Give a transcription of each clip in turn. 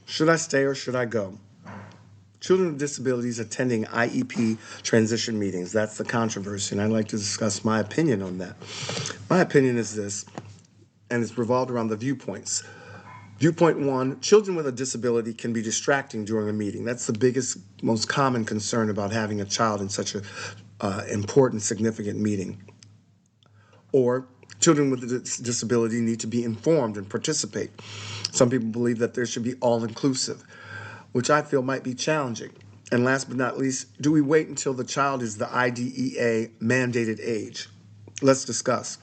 Should I stay or should I go? Children with disabilities attending IEP transition meetings. That's the controversy, and I'd like to discuss my opinion on that. My opinion is this, and it's revolved around the viewpoints. Viewpoint one, children with a disability can be distracting during a meeting. That's the biggest, most common concern about having a child in such a important, significant meeting. Or children with a disability need to be informed and participate. Some people believe that there should be all-inclusive, which I feel might be challenging. And last but not least, do we wait until the child is the IDEA mandated age? Let's discuss.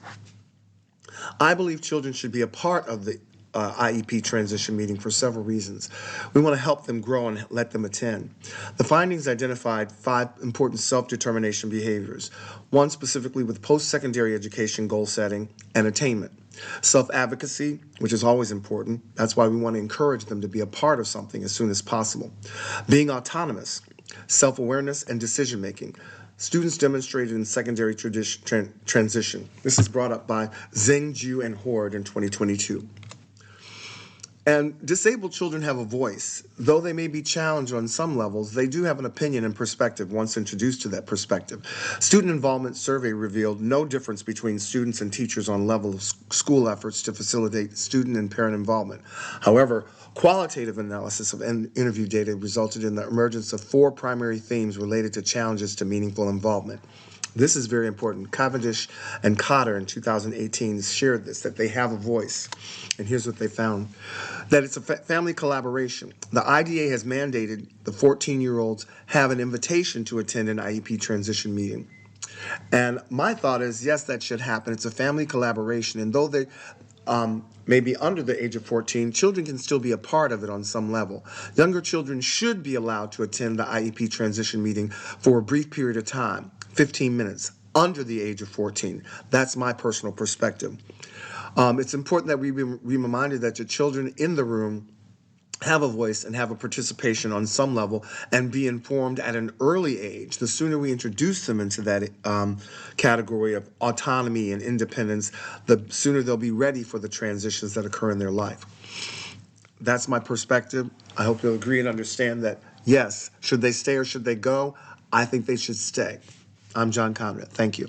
I believe children should be a part of the IEP transition meeting for several reasons. We want to help them grow and let them attend. The findings identified 5 important self-determination behaviors, one specifically with post-secondary education goal setting and attainment. Self-advocacy, which is always important. That's why we want to encourage them to be a part of something as soon as possible. Being autonomous, self-awareness, and decision-making. Students demonstrated in secondary transition. This is brought up by Zeng, Ju, and Horde in 2022. And disabled children have a voice. Though they may be challenged on some levels, they do have an opinion and perspective once introduced to that perspective. Student involvement survey revealed no difference between students and teachers on level of school efforts to facilitate student and parent involvement. However, qualitative analysis of interview data resulted in the emergence of 4 primary themes related to challenges to meaningful involvement. This is very important. Cavendish and Cotter in 2018 shared this, that they have a voice. And here's what they found. That it's a family collaboration. The IDA has mandated the 14-year-olds have an invitation to attend an IEP transition meeting. And my thought is, yes, that should happen. It's a family collaboration. And though they may be under the age of 14, children can still be a part of it on some level. Younger children should be allowed to attend the IEP transition meeting for a brief period of time. 15 minutes, under the age of 14. That's my personal perspective. It's important that we be reminded that the children in the room have a voice and have a participation on some level and be informed at an early age. The sooner we introduce them into that category of autonomy and independence, the sooner they'll be ready for the transitions that occur in their life. That's my perspective. I hope you'll agree and understand that, yes, should they stay or should they go? I think they should stay. I'm John Conrad. Thank you.